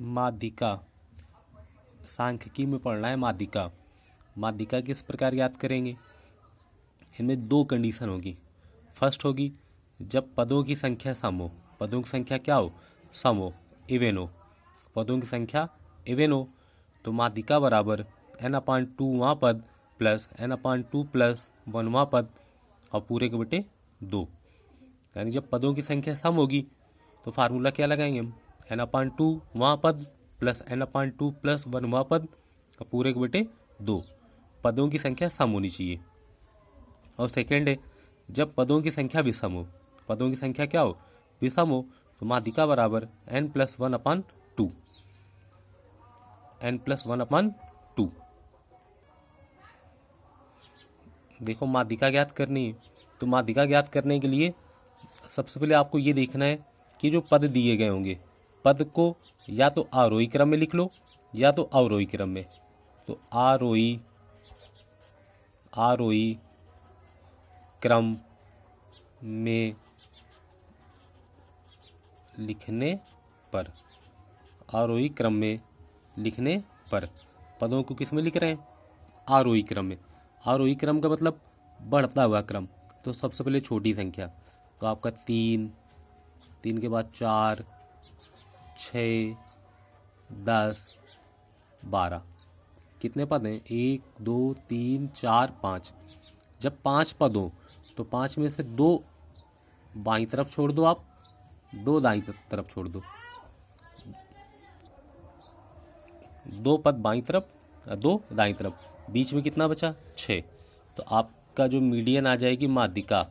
माध्यिका, सांख्यिकी में पढ़ना है माध्यिका। माध्यिका किस प्रकार याद करेंगे? इनमें दो कंडीशन होगी। फर्स्ट होगी जब पदों की संख्या सम हो। पदों की संख्या क्या हो? सम हो, इवन हो। पदों की संख्या इवन हो तो माध्यिका बराबर n/2 वहाँ पद प्लस n/2 प्लस 1वां पद और पूरे के बटे 2। यानी जब पदों की संख्या सम होगी तो फार्मूला क्या लगाएंगे हम? n/2 वहाँ पद प्लस n/2 प्लस 1वां पद और पूरे के बटे 2। पदों की संख्या सम होनी चाहिए। और सेकेंड है जब पदों की संख्या विषम हो। पदों की संख्या क्या हो? विषम हो तो माध्यिका बराबर n+1/2। n+1/2। देखो माध्यिका ज्ञात करनी है तो माध्यिका ज्ञात करने के लिए सबसे पहले आपको ये देखना है कि जो पद दिए गए होंगे पद को या तो आरोही क्रम में लिख लो या तो अवरोही क्रम में। तो आरोही क्रम में लिखने पर, आरोही क्रम में लिखने पर पदों को किस में लिख रहे हैं? आरोही क्रम में। आरोही क्रम का मतलब बढ़ता हुआ क्रम। तो सबसे पहले छोटी संख्या तो आपका 3, 3 के बाद 4, 6, 10, 12। कितने पद हैं? 1, 2, 3, 4, 5। जब 5 पद हो तो 5 में से 2 बाईं तरफ छोड़ दो, आप 2 दाईं तरफ छोड़ दो। 2 पद बाईं तरफ, 2 दाईं तरफ, बीच में कितना बचा? 6। तो आपका जो मीडियन आ जाएगी माध्यिका,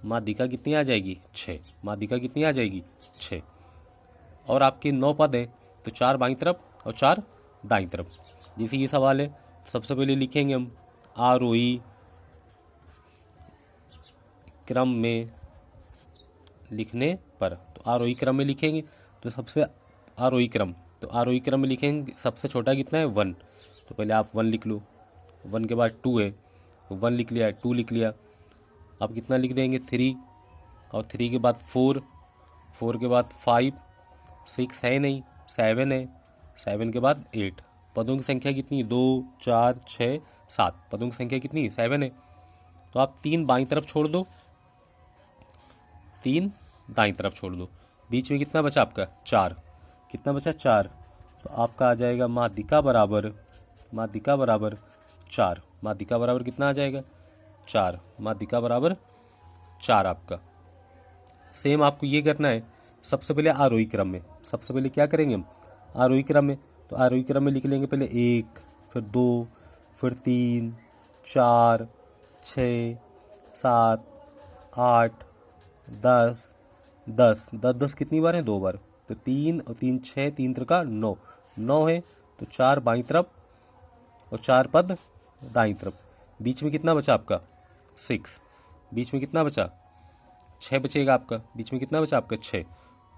माध्यिका कितनी आ जाएगी? 6। माध्यिका कितनी आ जाएगी? 6। और आपके 9 पद हैं तो 4 बाईं तरफ और 4 दाईं तरफ। जैसे ये सवाल है सबसे पहले लिखेंगे हम आरोही क्रम में लिखने पर। तो आरोही क्रम में लिखेंगे तो सबसे आरोही क्रम, तो आरोही क्रम में लिखेंगे सबसे छोटा कितना है? 1। तो पहले आप 1 लिख लो। 1 के बाद 2 है तो 1 लिख लिया, 2 लिख लिया। अब कितना लिख देंगे? 3। और 3 के बाद 4, 4 के बाद 5, 6 है नहीं, 7 है, 7 के बाद 8। पदों की संख्या कितनी? 2, 4, 6, 7। पदों की संख्या कितनी? 7 है। तो आप 3 बाईं तरफ छोड़ दो, 3 दाईं तरफ छोड़ दो। बीच में कितना बचा आपका? 4। कितना बचा? 4। तो आपका आ जाएगा माध्यिका बराबर 4। माध्यिका बराबर कितना आ जाएगा? 4। माध्यिका बराबर 4 आपका। सेम आपको ये करना है सबसे पहले आरोही क्रम में। सबसे पहले क्या करेंगे हम? आरोही क्रम में। तो आरोही क्रम में लिख लेंगे पहले 1, फिर 2, फिर 3, 4, 6, 7, 8, 10, 10, 10, 10 कितनी बार है? 2 बार। तो 3 और 3 6, 3 त्रिका 9, 9 है। तो 4 बाईं तरफ और 4 पद दाईं तरफ। बीच में कितना बचा आपका? 6। बीच में कितना बचा? 6 बचेगा आपका। बीच में कितना बचा आपका? 6।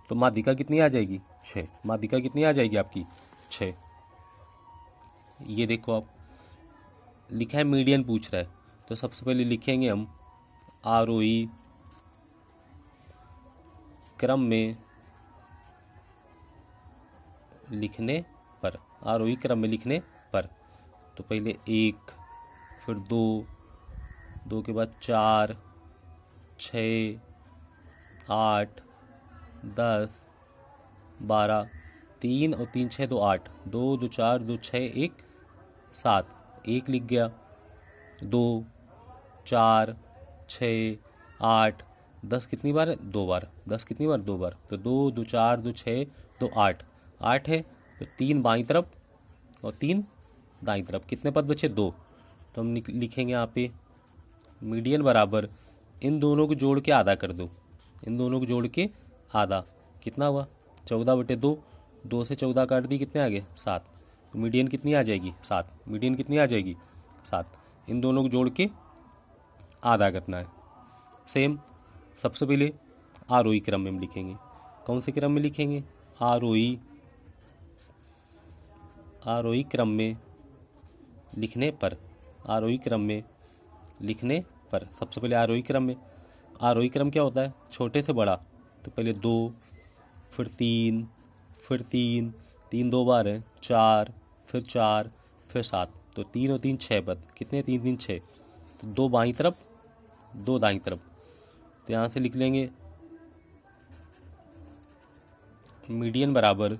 तो माध्यिका कितनी आ जाएगी? 6। माध्यिका कितनी आ जाएगी आपकी? 6। ये देखो आप लिखा है मीडियन पूछ रहा है तो सबसे पहले लिखेंगे हम आरोही क्रम में लिखने पर। आरोही क्रम में लिखने पर तो पहले 1, फिर 2, 2 के बाद 4, 6, 8, 10, 12, 3 और 3 6 2 8, 2 2 4 2 6 1 7, 1 लिख गया। 2, 4, 6, 8, 10 कितनी बार है? 2 बार। 10 कितनी बार? 2 बार। तो 2 2 4 2 6 2 8, 8 है। तो 3 बाईं तरफ और 3 दाईं तरफ। कितने पद बचे? 2। तो हम लिखेंगे यहाँ पे मीडियन बराबर इन दोनों को जोड़ के आधा कर दो। इन दोनों को जोड़ के आधा कितना हुआ? 14/2। 2 से 14 काट दी, कितने आ गए? 7। तो मीडियन कितनी आ जाएगी? 7। मीडियन कितनी आ जाएगी? 7। इन दोनों को जोड़ के आधा करना है। सेम सबसे पहले आरोही क्रम में हम लिखेंगे। कौन से क्रम में लिखेंगे? आरोही क्रम में लिखने पर। आरोही क्रम में लिखने पर सबसे पहले आरोही क्रम में। आरोही क्रम क्या होता है? छोटे से बड़ा। तो पहले 2, फिर 3, फिर 3, 3 2 बार है 4, फिर 7, तो 3 और 3 6 पद, कितने 3 3 6, तो 2 बाईं तरफ 2 दाईं तरफ, तो यहाँ से लिख लेंगे मीडियन बराबर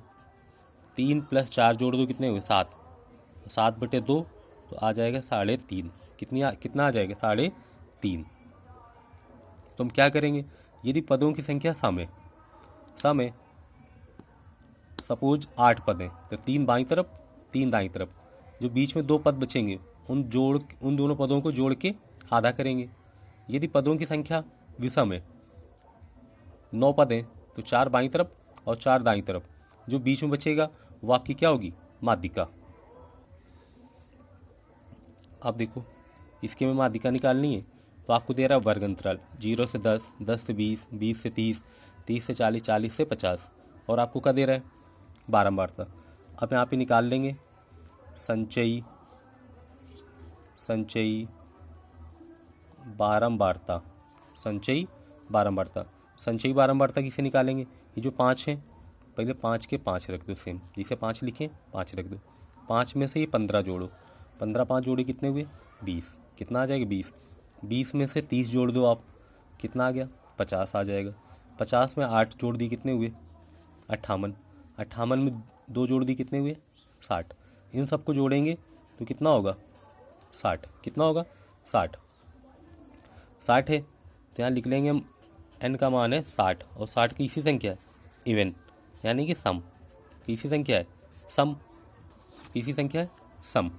3 + 4 जोड़ दो कितने हुए 7, 7/2 तो आ जाएगा 3.5, कितना आ जाएगा 3.5। तो हम क्या करेंगे, यदि पदों की संख्या सम है, सपोज 8 पद हैं, तो 3 बाईं तरफ 3 दाईं तरफ, जो बीच में 2 पद बचेंगे उन दोनों पदों को जोड़ के आधा करेंगे। यदि पदों की संख्या विषम है, 9 पद हैं, तो 4 बाईं तरफ और 4 दाईं तरफ, जो बीच में बचेगा वो आपकी क्या होगी, माध्यिका। अब देखो इसके में माध्यिका निकालनी है, तो आपको दे रहा है वर्ग अंतराल 0 से 10, 10 से 20, 20 से 30, 30 से 40, 40 से 50, और आपको क्या दे रहा है, बारंबारता। अब यहाँ पे निकाल लेंगे संचयी बारंबारता, संचयी बारंबारता किसे निकालेंगे, ये जो 5 है, पहले 5 के 5 रख दो, सेम जिसे 5 लिखें 5 रख दो, 5 में से ये 15 जोड़ो, 15 5 जोड़े कितने हुए 20, कितना आ जाएगा 20, 20 में से 30 जोड़ दो आप, कितना आ गया 50 आ जाएगा, 50 में 8 जोड़ दी कितने हुए 58, 58 में 2 जोड़ दी कितने हुए 60, इन सबको जोड़ेंगे तो कितना होगा 60, कितना होगा 60 है, तो यहाँ लिख लेंगे हम n का मान है 60, और 60 की इसी संख्या है इवन, यानी कि सम, किसी संख्या है सम, किसी संख्या है सम।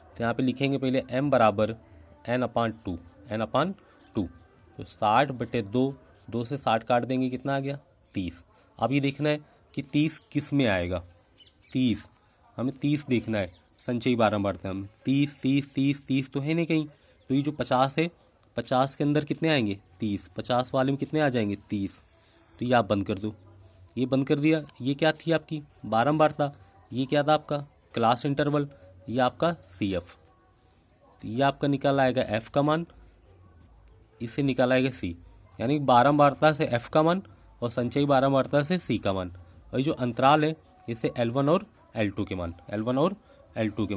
तो यहाँ पे लिखेंगे पहले m बराबर n/2, तो 60/2, 2 से 60 काट देंगे, कितना आ गया 30। अब ये देखना है कि 30 किस में आएगा, 30 हमें 30 देखना है, संचयी बारंबारता हमें 30 तो है नहीं कहीं, तो ये जो 50 है, 50 के अंदर कितने आएंगे 30, 50 वाले में कितने आ जाएंगे 30, तो ये आप बंद कर दो, ये बंद कर दिया। ये क्या थी आपकी बारंबारता, ये क्या था आपका क्लास इंटरवल, ये आपका CF, तो ये आपका निकल आएगा F का मान, इससे निकल आएगा C, यानी बारंबारता से F का मान और संचयी बारंबारता से C का मान, और ये जो अंतराल है इसे L1 और L2 के मान, L1 और L2 के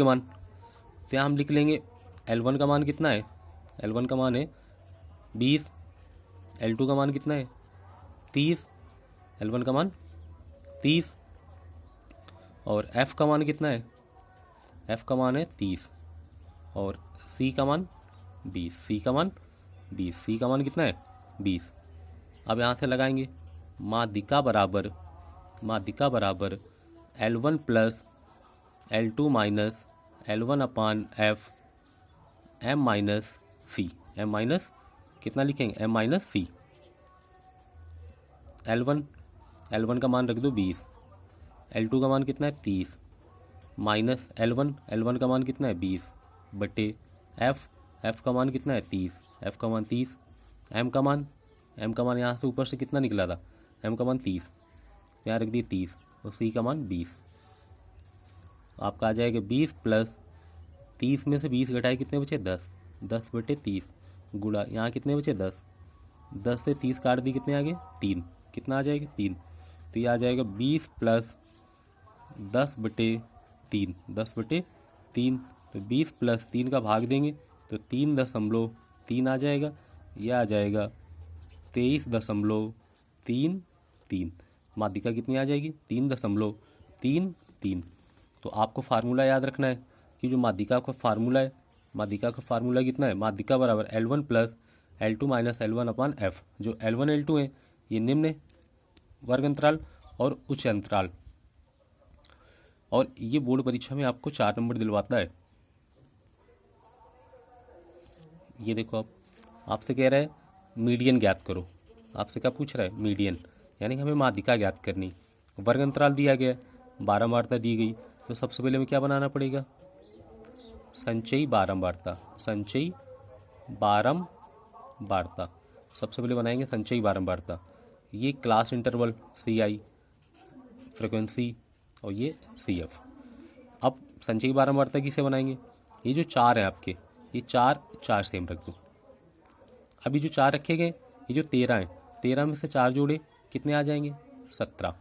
मान, तो यहाँ हम लिख लेंगे L1 का मान कितना है, L1 का मान है 20, L2 का मान कितना है 30, L1 का मान 30, और F का मान कितना है, F का मान है 30, और C का मान 20, C का मान कितना है 20। अब यहाँ से लगाएंगे माध्यिका बराबर L1 + L2 minus L1/F M-C, M minus कितना लिखेंगे M-C, L1 का मान रख दो 20, L2 का मान कितना है 30, माइनस L1 का मान कितना है 20 बटे F का मान कितना है 30, F का मान 30, M का मान यहाँ से ऊपर से कितना निकला था, M का मान 30, यहाँ रख दिए 30, और C का मान 20, आपका आ जाएगा 20 + 30 में से 20 घटाए कितने बचे 10/30 गुणा यहाँ कितने बचे 10 से 30 काट दी कितने आ गए 3, कितना आ जाएगा 3, तो ये आ जाएगा 20 + 10/3, तो 20 + 3 का भाग देंगे तो 3.3 आ जाएगा, यह आ जाएगा 23.33, माध्यिका कितनी आ जाएगी 3.33। तो आपको फार्मूला याद रखना है कि जो माध्यिका का फार्मूला है, माध्यिका का फार्मूला कितना है, माध्यिका बराबर L1 + L2 माइनस L1/F, जो L1 L2 है ये निम्न वर्ग अंतराल और उच्च अंतराल, और ये बोर्ड परीक्षा में आपको 4 नंबर दिलवाता है। ये देखो आपसे कह रहा है मीडियन ज्ञात करो, आपसे क्या पूछ रहा है मीडियन, यानी कि हमें माध्यिका ज्ञात करनी, वर्ग अंतराल दिया गया, बारंबारता दी गई, तो सबसे पहले हमें क्या बनाना पड़ेगा संचयी बारंबारता, सबसे पहले बनाएंगे संचयी बारंबारता। ये क्लास इंटरवल CI, फ्रिक्वेंसी, और ये CF। अब संचयी बारंबारता किसे बनाएंगे, ये जो 4 है आपके, ये 4 सेम रख दो। अभी जो 4 रखे गए, ये जो 13 है, 13 में से 4 जोड़े कितने आ जाएंगे 17।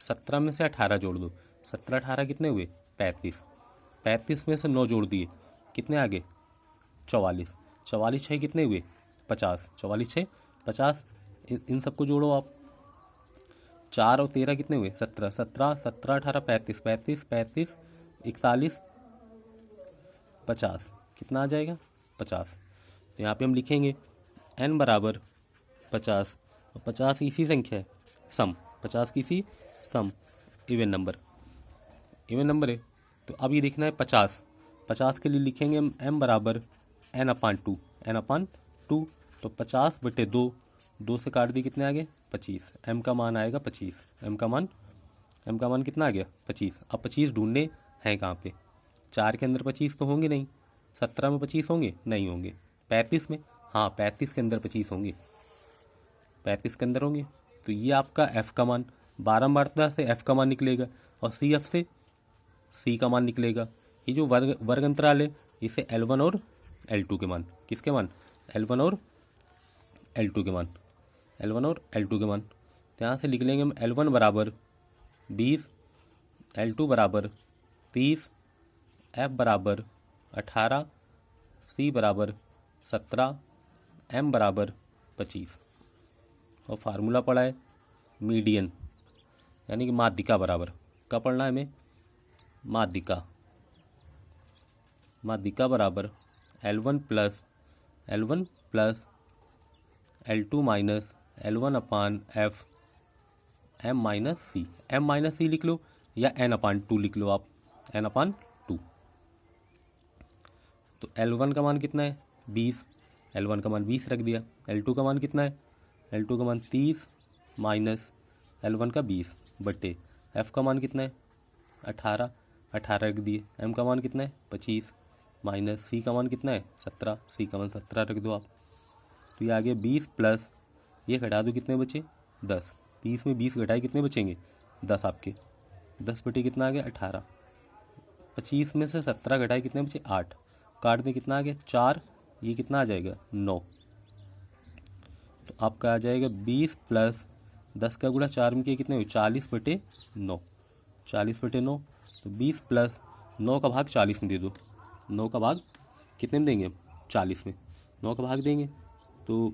17 में से 18 जोड़ दो, 17 18 कितने हुए? 35। 35 में से 9 जोड़ दिए, कितने आगे? 44। 44 6 कितने हुए? 50। 44 6 50। इन सबको जोड़ो आप, 4 और 13 कितने हुए? 17। 17 17 18 35 35 35 41 50, कितना आ जाएगा? 50। तो यहाँ पे हम लिखेंगे n बराबर 50, और 50 इसी संख्या है, सम, 50 की सी सम, इवन नंबर, इवन नंबर है। तो अब ये देखना है 50, 50 के लिए लिखेंगे हम m बराबर n/2, n/2। तो 50/2, 2 से काट दी, कितने आ गए? 25। m का मान आएगा 25, m का मान कितना आ गया? 25। अब 25 ढूंढने हैं कहाँ पे? 4 के अंदर 25 तो होंगे नहीं, 17 में 25 होंगे नहीं होंगे, 35 में, हाँ 35 के अंदर 25 होंगे, 35 के अंदर होंगे। तो ये आपका f का मान, 12 से f का मान निकलेगा, और CF से C का मान निकलेगा। ये जो वर्ग अंतराल है, इसे L1 और L2 के मान, किसके मान? L1 और L2 के मान, L1 और L2 के मान। तो यहाँ से लिख लेंगे हम L1 बराबर 20, L2 बराबर 30, F बराबर 18, C बराबर 17, M बराबर 25। और फार्मूला पढ़ा है मीडियन, यानी कि माध्यिका बराबर, क्या पढ़ना है हमें? माध्यिका बराबर L1 plus L2 minus L1/F M minus C लिख लो, या n/2 लिख लो आप, n/2। तो L1 का मान कितना है? 20, L1 का मान 20 रख दिया। L2 का मान कितना है? L2 का मान 30 माइनस L1 का 20 बटे F का मान कितना है? 18 रख दिए। M का मान कितना है? 25 माइनस C का मान कितना है? 17, C का मान 17 रख दो आप। तो ये आ गया 20 प्लस, ये घटा दो, कितने बचे? 10। 30 में 20 घटाए, कितने बचेंगे? 10 आपके, 10 बटे कितना आ गया? 18। 25 में से 17 घटाए, कितने बचे? 8। काट दें, कितना आ गया? 4। ये कितना आ जाएगा? 9। तो आपका आ जाएगा 20 प्लस 10 का गुणा 4 में किया, कितने हुए? 40/9, 40/9। तो 20 प्लस 9 का भाग 40 में दे दो, 9 का भाग कितने में देंगे? 40 में। 9 का भाग देंगे तो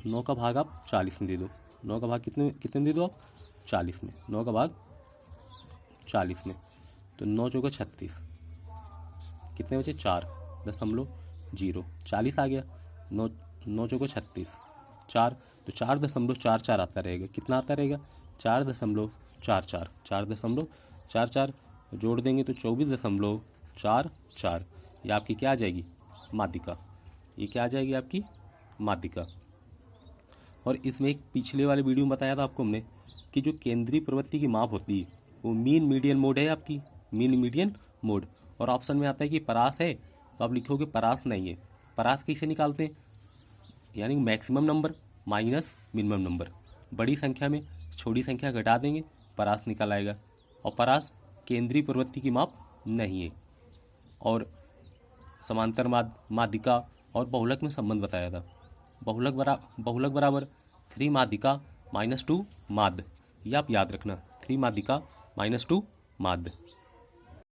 9 का भाग आप 40 में दे दो, 9 का भाग कितने में दे दो आप? 40 में। 9 का भाग 40 में, तो 9 चौका 36, कितने बचे? 4.0, 40 आ गया। 9 चौका 36, 4, तो 4.44 आता रहेगा। कितना आता रहेगा? 4.44, 4.44 जोड़ देंगे तो 24.44। ये आपकी क्या आ जाएगी? माध्यिका। ये क्या आ जाएगी? आपकी माध्यिका। और इसमें एक पिछले वाले वीडियो में बताया था आपको हमने कि जो केंद्रीय प्रवृत्ति की माप होती है वो मीन मीडियन मोड है आपकी, मीन मीडियन मोड। और ऑप्शन में आता है कि परास है, तो आप लिखोगे परास नहीं है। परास कैसे निकालते हैं? यानी maximum number minus minimum number, बड़ी संख्या में छोटी संख्या घटा देंगे, परास निकल आएगा। और परास केंद्रीय प्रवृत्ति की माप नहीं है। और समांतर माध्यिका और बहुलक में संबंध बताया था। बहुलक बराबर 3 माध्यिका -2 माध्य, ये आप याद रखना, 3 माध्यिका -2 माध्य।